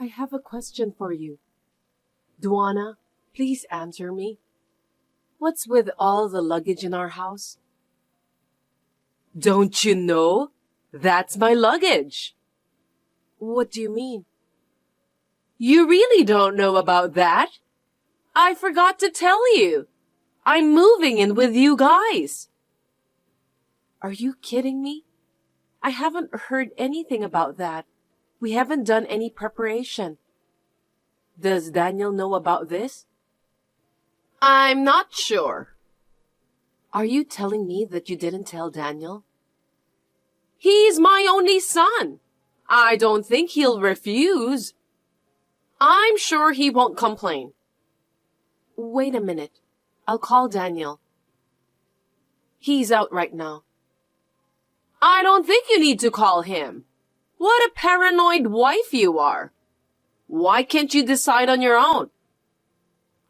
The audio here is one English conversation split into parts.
I have a question for you. Duana, please answer me. What's with all the luggage in our house? Don't you know? That's my luggage. What do you mean? You really don't know about that? I forgot to tell you. I'm moving in with you guys. Are you kidding me? I haven't heard anything about that. We haven't done any preparation. Does Daniel know about this? I'm not sure. Are you telling me that you didn't tell Daniel? He's my only son. I don't think he'll refuse. I'm sure he won't complain. Wait a minute. I'll call Daniel. He's out right now. I don't think you need to call him. What a paranoid wife you are. Why can't you decide on your own?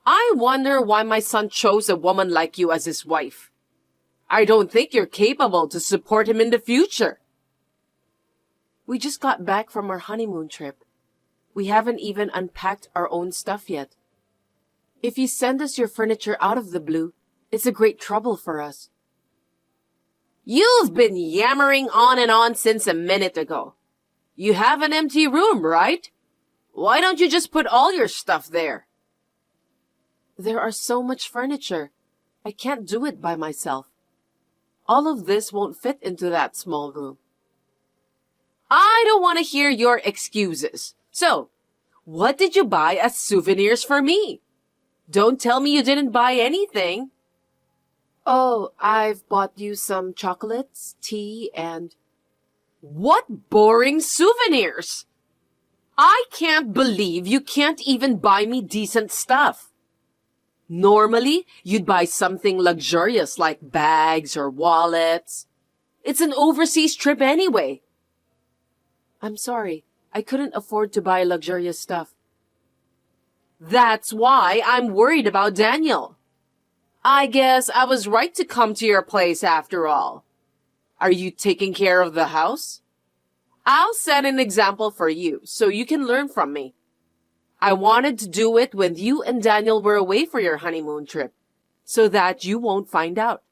I wonder why my son chose a woman like you as his wife. I don't think you're capable to support him in the future. We just got back from our honeymoon trip. We haven't even unpacked our own stuff yet. If you send us your furniture out of the blue, it's a great trouble for us. You've been yammering on and on since a minute ago. You have an empty room, right? Why don't you just put all your stuff there? There are so much furniture. I can't do it by myself. All of this won't fit into that small room. I don't want to hear your excuses. So, what did you buy as souvenirs for me? Don't tell me you didn't buy anything. Oh, I've bought you some chocolates, tea, and... What boring souvenirs! I can't believe you can't even buy me decent stuff. Normally, you'd buy something luxurious like bags or wallets. It's an overseas trip anyway. I'm sorry, I couldn't afford to buy luxurious stuff. That's why I'm worried about Daniel. I guess I was right to come to your place after all. Are you taking care of the house? I'll set an example for you so you can learn from me. I wanted to do it when you and Daniel were away for your honeymoon trip, so that you won't find out.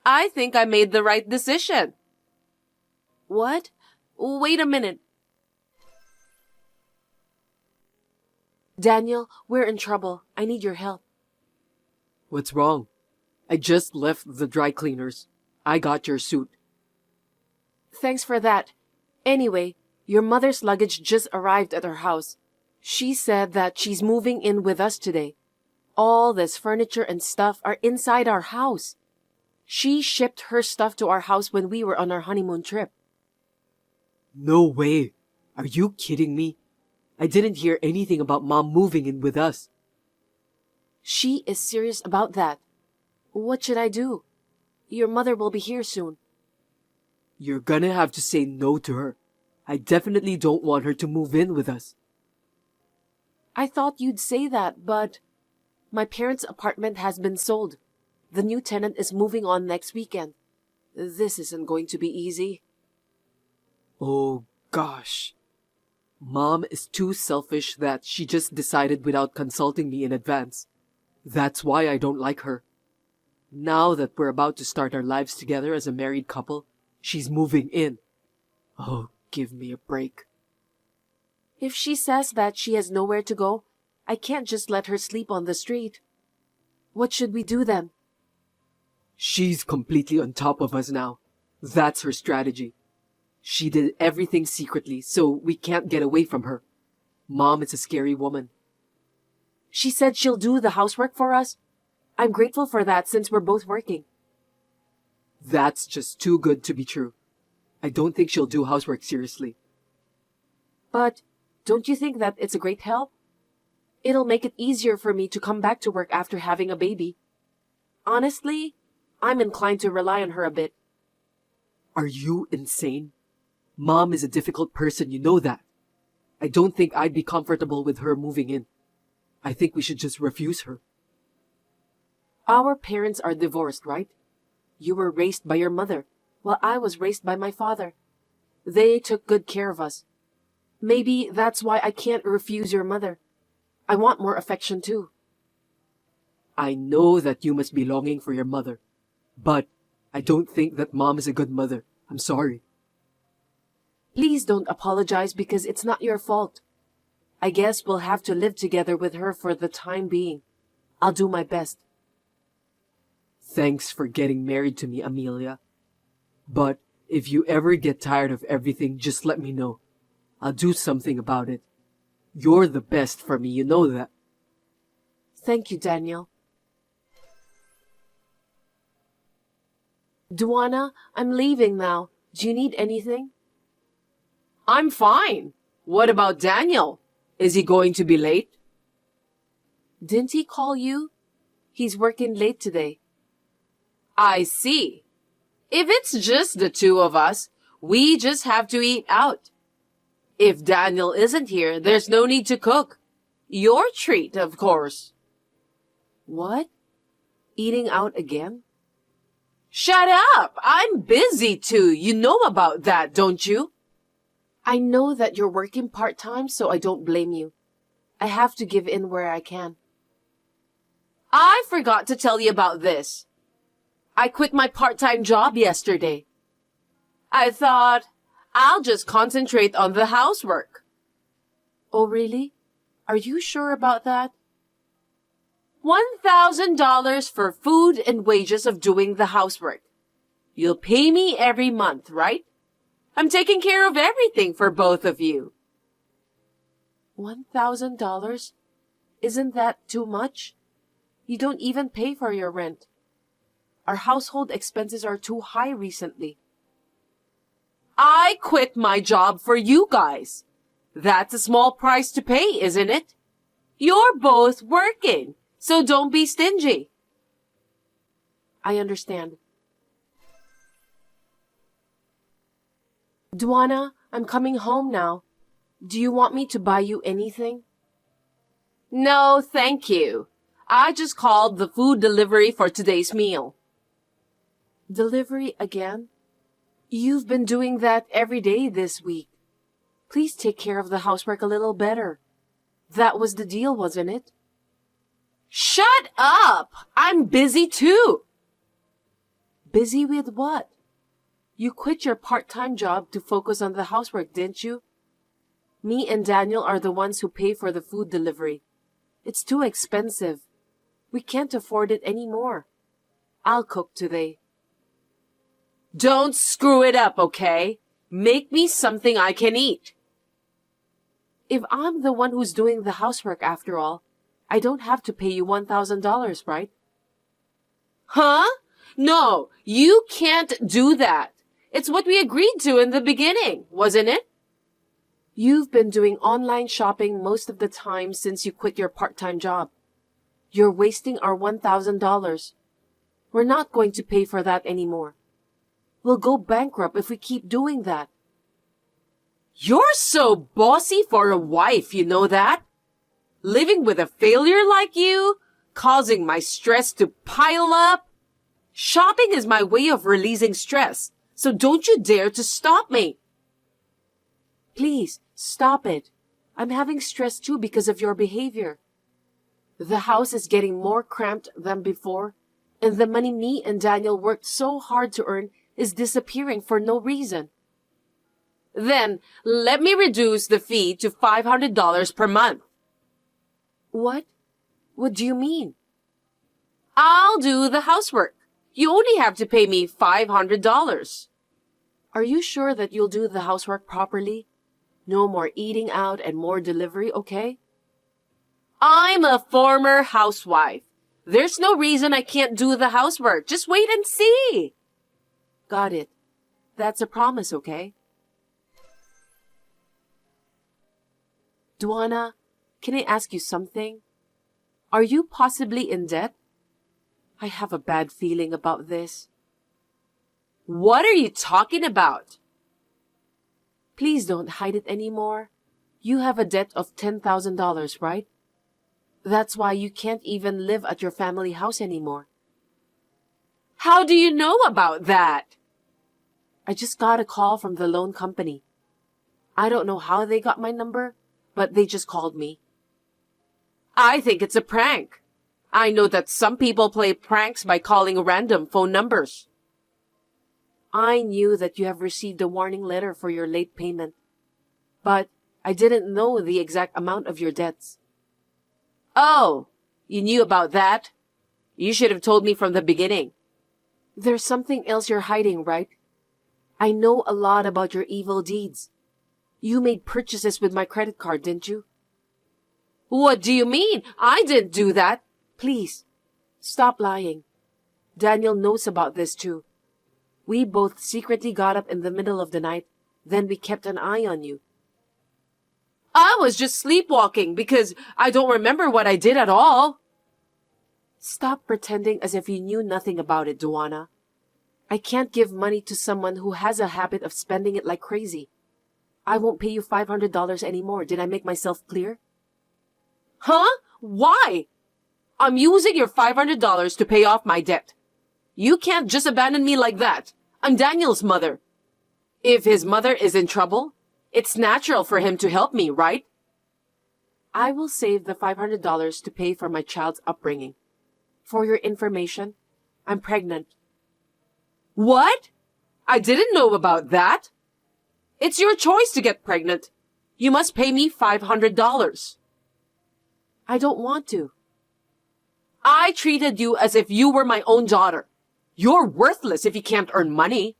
I think I made the right decision. What? Wait a minute. Daniel, we're in trouble. I need your help. What's wrong? I just left the dry cleaners. I got your suit. Thanks for that. Anyway, your mother's luggage just arrived at our house. She said that she's moving in with us today. All this furniture and stuff are inside our house. She shipped her stuff to our house when we were on our honeymoon trip. No way. Are you kidding me? I didn't hear anything about Mom moving in with us. She is serious about that. What should I do? Your mother will be here soon. You're gonna have to say no to her. I definitely don't want her to move in with us. I thought you'd say that, but my parents' apartment has been sold. The new tenant is moving on next weekend. This isn't going to be easy. Oh, gosh. Mom is too selfish that she just decided without consulting me in advance. That's why I don't like her. Now that we're about to start our lives together as a married couple, she's moving in. Oh, give me a break. If she says that she has nowhere to go, I can't just let her sleep on the street. What should we do then? She's completely on top of us now. That's her strategy. She did everything secretly, so we can't get away from her. Mom is a scary woman. She said she'll do the housework for us. I'm grateful for that since we're both working. That's just too good to be true. I don't think she'll do housework seriously. But don't you think that it's a great help? It'll make it easier for me to come back to work after having a baby. Honestly, I'm inclined to rely on her a bit. Are you insane? Mom is a difficult person, you know that. I don't think I'd be comfortable with her moving in. I think we should just refuse her. Our parents are divorced, right? You were raised by your mother, while I was raised by my father. They took good care of us. Maybe that's why I can't refuse your mother. I want more affection too. I know that you must be longing for your mother, but I don't think that Mom is a good mother. I'm sorry. Please don't apologize because it's not your fault. I guess we'll have to live together with her for the time being. I'll do my best. Thanks for getting married to me, Amelia. But if you ever get tired of everything, just let me know. I'll do something about it. You're the best for me, you know that. Thank you, Daniel. Duana, I'm leaving now. Do you need anything? I'm fine. What about Daniel? Is he going to be late? Didn't he call you? He's working late today. I see. If it's just the two of us, we just have to eat out. If Daniel isn't here, there's no need to cook. Your treat, of course. What? Eating out again? Shut up! I'm busy too. You know about that, don't you? I know that you're working part-time, so I don't blame you. I have to give in where I can. I forgot to tell you about this. I quit my part-time job yesterday. I thought, I'll just concentrate on the housework. Oh, really? Are you sure about that? $1,000 for food and wages of doing the housework. You'll pay me every month, right? I'm taking care of everything for both of you. $1,000? Isn't that too much? You don't even pay for your rent. Our household expenses are too high recently. I quit my job for you guys. That's a small price to pay, isn't it? You're both working, so don't be stingy. I understand. Duana, I'm coming home now. Do you want me to buy you anything? No, thank you. I just called the food delivery for today's meal. Delivery again? You've been doing that every day this week. Please take care of the housework a little better. That was the deal, wasn't it? Shut up! I'm busy too. Busy with what? You quit your part-time job to focus on the housework, didn't you? Me and Daniel are the ones who pay for the food delivery. It's too expensive. We can't afford it anymore. I'll cook today. Don't screw it up, okay? Make me something I can eat. If I'm the one who's doing the housework after all, I don't have to pay you $1,000, right? Huh? No, you can't do that. It's what we agreed to in the beginning, wasn't it? You've been doing online shopping most of the time since you quit your part-time job. You're wasting our $1,000. We're not going to pay for that anymore. We'll go bankrupt if we keep doing that. You're so bossy for a wife, you know that? Living with a failure like you, causing my stress to pile up. Shopping is my way of releasing stress, so don't you dare to stop me. Please, stop it. I'm having stress too because of your behavior. The house is getting more cramped than before, and the money me and Daniel worked so hard to earn is disappearing for no reason. Then, let me reduce the fee to $500 per month. What? What do you mean? I'll do the housework. You only have to pay me $500. Are you sure that you'll do the housework properly? No more eating out and more delivery, okay? I'm a former housewife. There's no reason I can't do the housework. Just wait and see. Got it. That's a promise, okay? Duana, can I ask you something? Are you possibly in debt? I have a bad feeling about this. What are you talking about? Please don't hide it anymore. You have a debt of $10,000, right? That's why you can't even live at your family house anymore. How do you know about that? I just got a call from the loan company. I don't know how they got my number, but they just called me. I think it's a prank. I know that some people play pranks by calling random phone numbers. I knew that you have received a warning letter for your late payment, but I didn't know the exact amount of your debts. Oh, you knew about that? You should have told me from the beginning. There's something else you're hiding, right? I know a lot about your evil deeds. You made purchases with my credit card, didn't you? What do you mean? I didn't do that. Please, stop lying. Daniel knows about this too. We both secretly got up in the middle of the night, then we kept an eye on you. I was just sleepwalking because I don't remember what I did at all. Stop pretending as if you knew nothing about it, Duana. I can't give money to someone who has a habit of spending it like crazy. I won't pay you $500 anymore. Did I make myself clear? Huh? Why? I'm using your $500 to pay off my debt. You can't just abandon me like that. I'm Daniel's mother. If his mother is in trouble, it's natural for him to help me, right? I will save the $500 to pay for my child's upbringing. For your information, I'm pregnant. What? I didn't know about that. It's your choice to get pregnant. You must pay me $500. I don't want to. I treated you as if you were my own daughter. You're worthless if you can't earn money.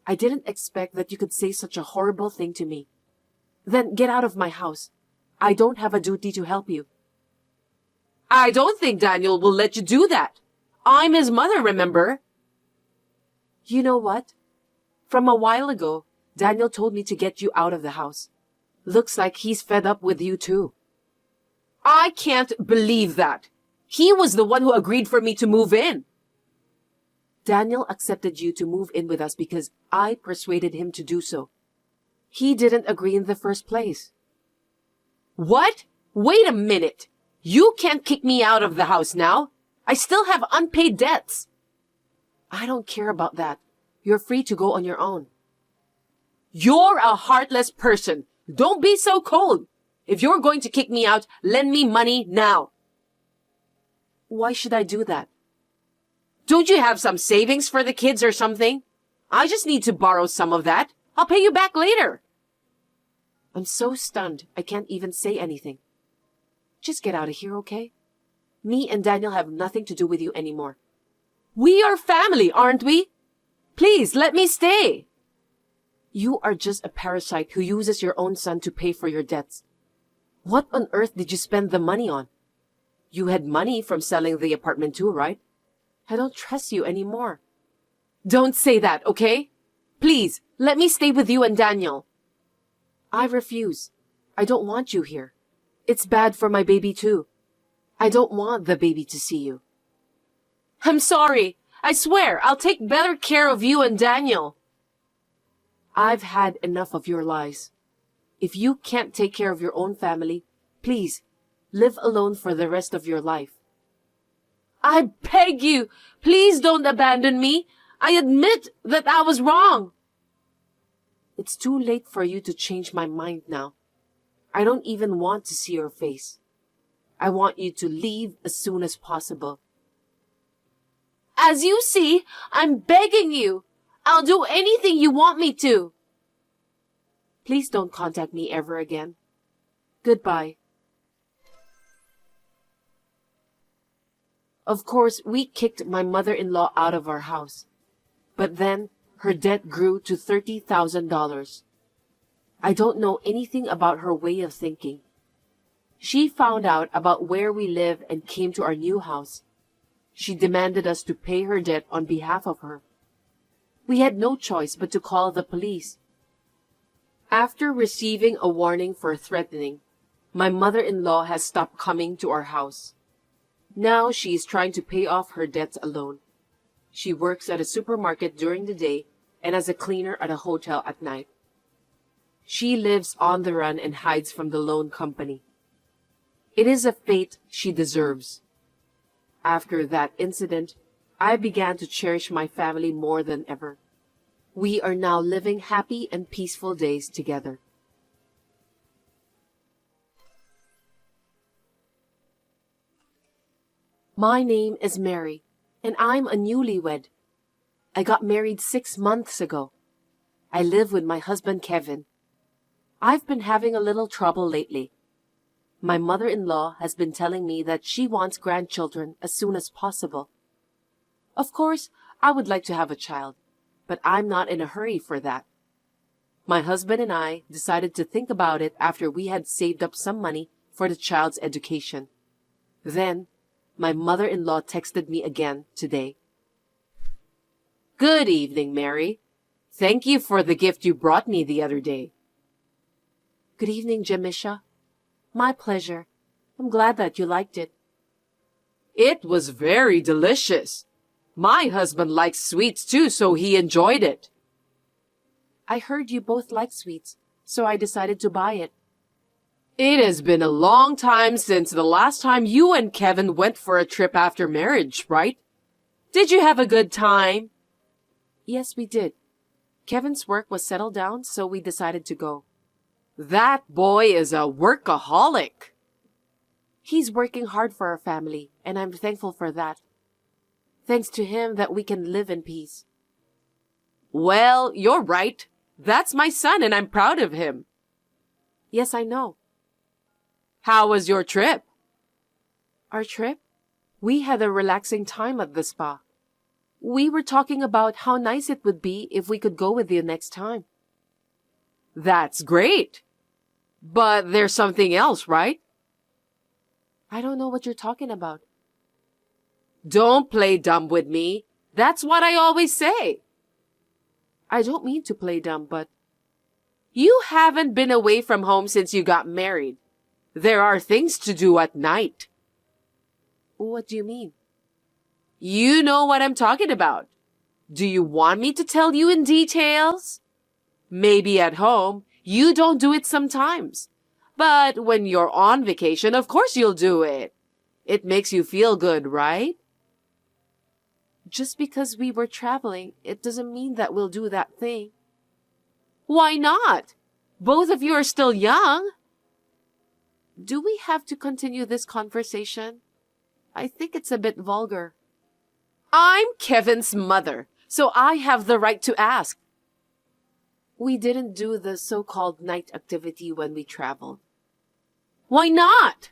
I didn't expect that you could say such a horrible thing to me. Then get out of my house. I don't have a duty to help you. I don't think Daniel will let you do that. I'm his mother, remember? You know what? From a while ago, Daniel told me to get you out of the house. Looks like he's fed up with you too. I can't believe that. He was the one who agreed for me to move in. Daniel accepted you to move in with us because I persuaded him to do so. He didn't agree in the first place. What? Wait a minute. You can't kick me out of the house now. I still have unpaid debts. I don't care about that. You're free to go on your own. You're a heartless person. Don't be so cold. If you're going to kick me out, lend me money now. Why should I do that? Don't you have some savings for the kids or something? I just need to borrow some of that. I'll pay you back later. I'm so stunned, I can't even say anything. Just get out of here, okay? Me and Daniel have nothing to do with you anymore. We are family, aren't we? Please, let me stay. You are just a parasite who uses your own son to pay for your debts. What on earth did you spend the money on? You had money from selling the apartment too, right? I don't trust you anymore. Don't say that, okay? Please, let me stay with you and Daniel. I refuse. I don't want you here. It's bad for my baby too. I don't want the baby to see you. I'm sorry. I swear I'll take better care of you and Daniel. I've had enough of your lies. If you can't take care of your own family, please, live alone for the rest of your life. I beg you, please don't abandon me. I admit that I was wrong. It's too late for you to change my mind now. I don't even want to see your face. I want you to leave as soon as possible. As you see, I'm begging you. I'll do anything you want me to. Please don't contact me ever again. Goodbye. Of course, we kicked my mother-in-law out of our house. But then, her debt grew to $30,000. I don't know anything about her way of thinking. She found out about where we live and came to our new house. She demanded us to pay her debt on behalf of her. We had no choice but to call the police. After receiving a warning for threatening, my mother-in-law has stopped coming to our house. Now she is trying to pay off her debts alone. She works at a supermarket during the day and as a cleaner at a hotel at night. She lives on the run and hides from the loan company. It is a fate she deserves. After that incident, I began to cherish my family more than ever. We are now living happy and peaceful days together. My name is Mary, and I'm a newlywed. I got married 6 months ago. I live with my husband Kevin. I've been having a little trouble lately. My mother-in-law has been telling me that she wants grandchildren as soon as possible. Of course, I would like to have a child, but I'm not in a hurry for that. My husband and I decided to think about it after we had saved up some money for the child's education. Then, my mother-in-law texted me again today. Good evening, Mary. Thank you for the gift you brought me the other day. Good evening, Jamisha. My pleasure. I'm glad that you liked it. It was very delicious. My husband likes sweets too, so he enjoyed it. I heard you both like sweets, so I decided to buy it. It has been a long time since the last time you and Kevin went for a trip after marriage, right? Did you have a good time? Yes, we did. Kevin's work was settled down, so we decided to go. That boy is a workaholic. He's working hard for our family, and I'm thankful for that. Thanks to him that we can live in peace. Well, you're right. That's my son, and I'm proud of him. Yes, I know. How was your trip? Our trip? We had a relaxing time at the spa. We were talking about how nice it would be if we could go with you next time. That's great. But there's something else, right? I don't know what you're talking about. Don't play dumb with me. That's what I always say. I don't mean to play dumb, but you haven't been away from home since you got married. There are things to do at night. What do you mean? You know what I'm talking about. Do you want me to tell you in details? Maybe at home, you don't do it sometimes. But when you're on vacation, of course you'll do it. It makes you feel good, right? Just because we were traveling, it doesn't mean that we'll do that thing. Why not? Both of you are still young. Do we have to continue this conversation? I think it's a bit vulgar. I'm Kevin's mother, so I have the right to ask. We didn't do the so-called night activity when we traveled. Why not?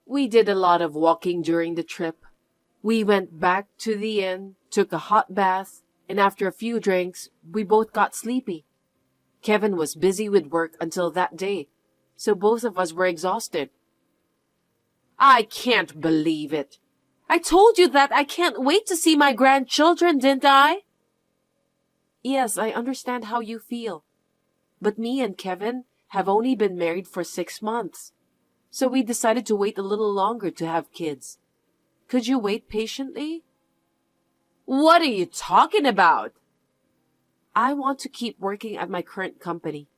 We did a lot of walking during the trip. We went back to the inn, took a hot bath, and after a few drinks, we both got sleepy. Kevin was busy with work until that day, so both of us were exhausted. I can't believe it. I told you that I can't wait to see my grandchildren, didn't I? Yes, I understand how you feel. But me and Kevin have only been married for 6 months, so we decided to wait a little longer to have kids. Could you wait patiently? What are you talking about? I want to keep working at my current company,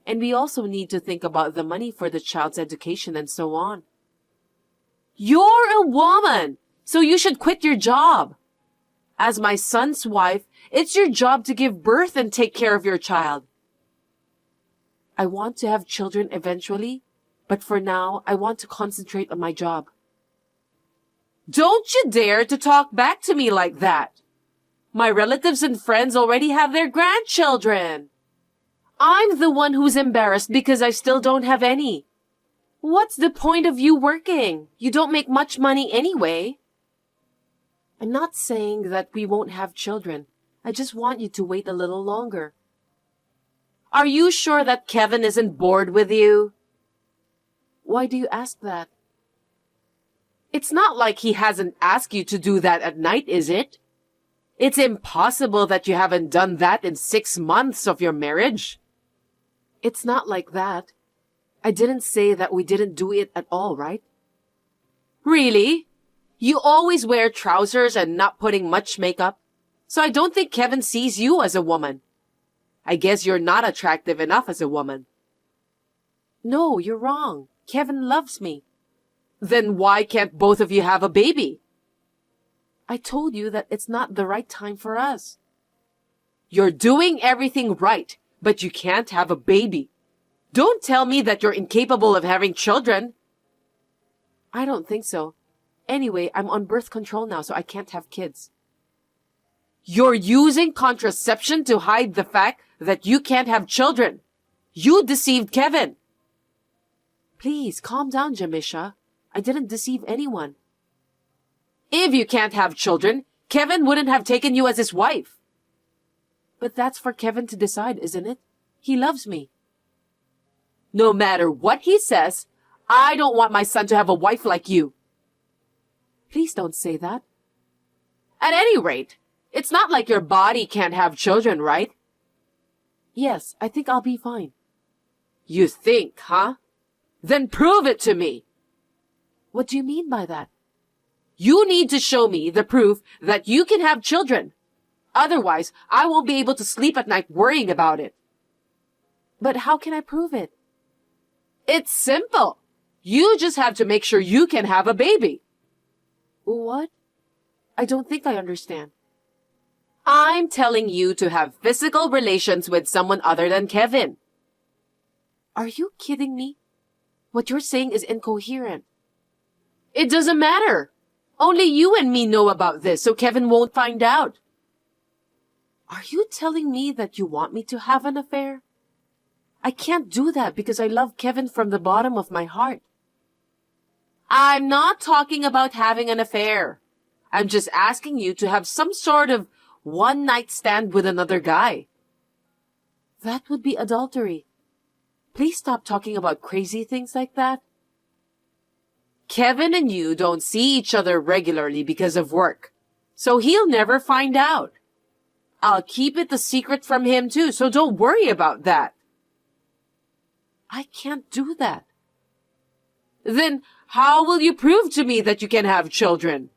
and we also need to think about the money for the child's education and so on. You're a woman, so you should quit your job. As my son's wife, it's your job to give birth and take care of your child. I want to have children eventually, but for now, I want to concentrate on my job. Don't you dare to talk back to me like that. My relatives and friends already have their grandchildren. I'm the one who's embarrassed because I still don't have any. What's the point of you working? You don't make much money anyway. I'm not saying that we won't have children. I just want you to wait a little longer. Are you sure that Kevin isn't bored with you? Why do you ask that? It's not like he hasn't asked you to do that at night, is it? It's impossible that you haven't done that in 6 months of your marriage. It's not like that. I didn't say that we didn't do it at all, right? Really? You always wear trousers and not putting much makeup, so I don't think Kevin sees you as a woman. I guess you're not attractive enough as a woman. No, you're wrong. Kevin loves me. Then why can't both of you have a baby? I told you that it's not the right time for us. You're doing everything right, but you can't have a baby. Don't tell me that you're incapable of having children. I don't think so. Anyway, I'm on birth control now, so I can't have kids. You're using contraception to hide the fact that you can't have children. You deceived Kevin. Please, calm down, Jamisha. I didn't deceive anyone. If you can't have children, Kevin wouldn't have taken you as his wife. But that's for Kevin to decide, isn't it? He loves me. No matter what he says, I don't want my son to have a wife like you. Please don't say that. At any rate, it's not like your body can't have children, right? Yes, I think I'll be fine. You think, huh? Then prove it to me. What do you mean by that? You need to show me the proof that you can have children. Otherwise, I won't be able to sleep at night worrying about it. But how can I prove it? It's simple. You just have to make sure you can have a baby. What? I don't think I understand. I'm telling you to have physical relations with someone other than Kevin. Are you kidding me? What you're saying is incoherent. It doesn't matter. Only you and me know about this, so Kevin won't find out. Are you telling me that you want me to have an affair? I can't do that because I love Kevin from the bottom of my heart. I'm not talking about having an affair. I'm just asking you to have some sort of one-night stand with another guy. That would be adultery. Please stop talking about crazy things like that. Kevin and you don't see each other regularly because of work, so he'll never find out. I'll keep it a secret from him too, so don't worry about that. I can't do that. Then how will you prove to me that you can have children?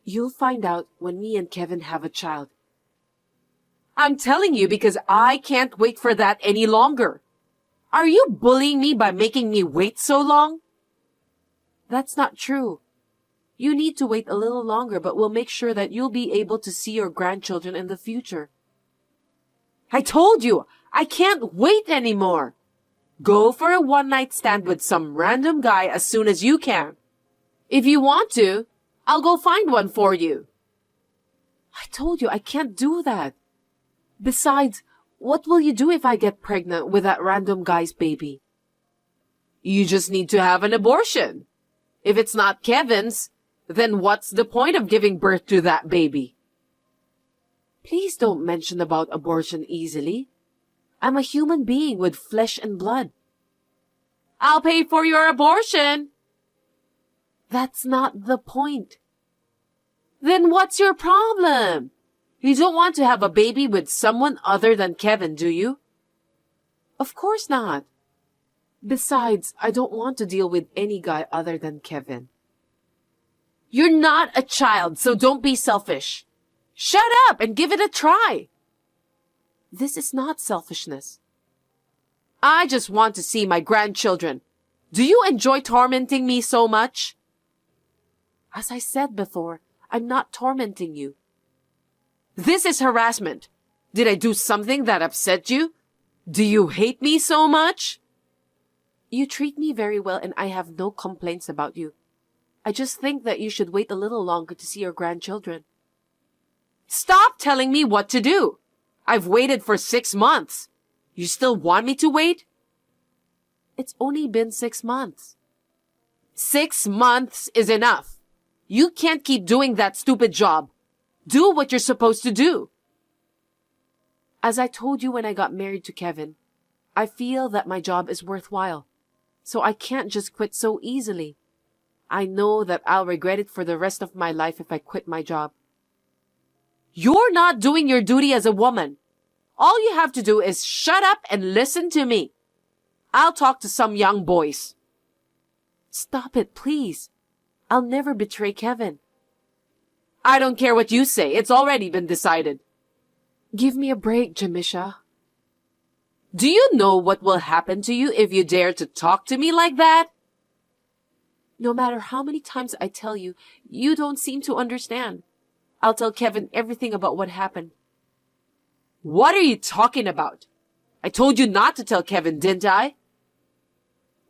You'll find out when me and Kevin have a child. I'm telling you because I can't wait for that any longer. Are you bullying me by making me wait so long? That's not true. You need to wait a little longer, but we'll make sure that you'll be able to see your grandchildren in the future. I told you, I can't wait anymore. Go for a one-night stand with some random guy as soon as you can. If you want to, I'll go find one for you. I told you I can't do that. Besides, what will you do if I get pregnant with that random guy's baby? You just need to have an abortion. If it's not Kevin's, then what's the point of giving birth to that baby? Please don't mention about abortion easily. I'm a human being with flesh and blood. I'll pay for your abortion. That's not the point. Then what's your problem? You don't want to have a baby with someone other than Kevin, do you? Of course not. Besides, I don't want to deal with any guy other than Kevin. You're not a child, so don't be selfish. Shut up and give it a try. This is not selfishness. I just want to see my grandchildren. Do you enjoy tormenting me so much? As I said before, I'm not tormenting you. This is harassment. Did I do something that upset you? Do you hate me so much? You treat me very well and I have no complaints about you. I just think that you should wait a little longer to see your grandchildren. Stop telling me what to do. I've waited for 6 months. You still want me to wait? It's only been 6 months. 6 months is enough. You can't keep doing that stupid job. Do what you're supposed to do. As I told you when I got married to Kevin, I feel that my job is worthwhile, so I can't just quit so easily. I know that I'll regret it for the rest of my life if I quit my job. You're not doing your duty as a woman. All you have to do is shut up and listen to me. I'll talk to some young boys. Stop it, please. I'll never betray Kevin. I don't care what you say. It's already been decided. Give me a break, Jamisha. Do you know what will happen to you if you dare to talk to me like that? No matter how many times I tell you, you don't seem to understand. I'll tell Kevin everything about what happened. What are you talking about? I told you not to tell Kevin, didn't I?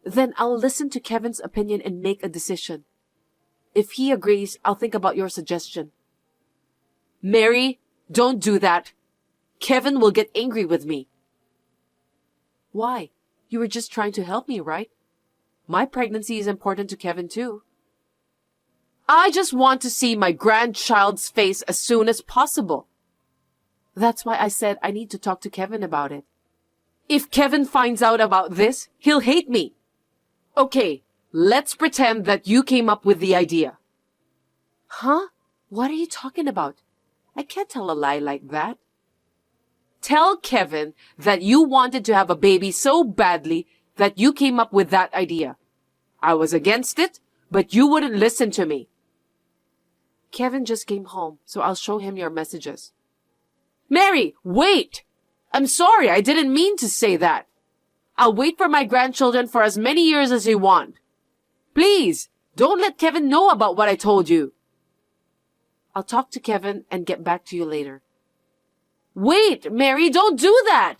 Then I'll listen to Kevin's opinion and make a decision. If he agrees, I'll think about your suggestion. Mary, don't do that. Kevin will get angry with me. Why? You were just trying to help me, right? My pregnancy is important to Kevin too. I just want to see my grandchild's face as soon as possible. That's why I said I need to talk to Kevin about it. If Kevin finds out about this, he'll hate me. Okay, let's pretend that you came up with the idea. Huh? What are you talking about? I can't tell a lie like that. Tell Kevin that you wanted to have a baby so badly that you came up with that idea. I was against it, but you wouldn't listen to me. Kevin just came home, so I'll show him your messages. Mary, wait! I'm sorry, I didn't mean to say that. I'll wait for my grandchildren for as many years as you want. Please, don't let Kevin know about what I told you. I'll talk to Kevin and get back to you later. Wait, Mary, don't do that!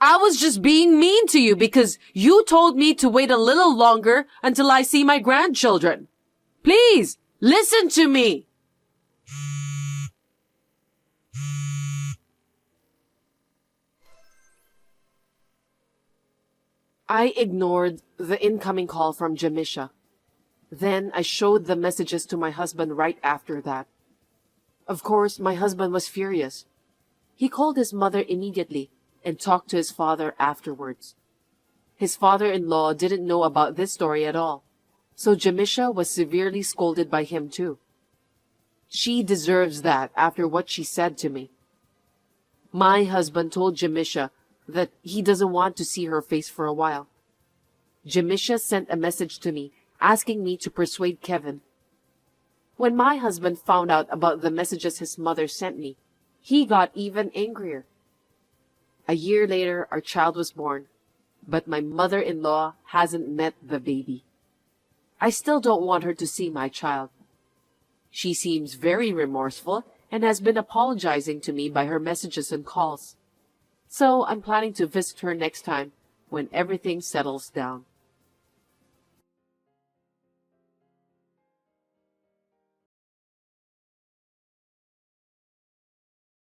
I was just being mean to you because you told me to wait a little longer until I see my grandchildren. Please, listen to me! I ignored the incoming call from Jamisha. Then I showed the messages to my husband right after that. Of course, my husband was furious. He called his mother immediately and talked to his father afterwards. His father-in-law didn't know about this story at all, so Jamisha was severely scolded by him too. She deserves that after what she said to me. My husband told Jamisha that he doesn't want to see her face for a while. Jamisha sent a message to me asking me to persuade Kevin. When my husband found out about the messages his mother sent me, he got even angrier. A year later, our child was born, but my mother-in-law hasn't met the baby. I still don't want her to see my child. She seems very remorseful and has been apologizing to me by her messages and calls. So I'm planning to visit her next time when everything settles down.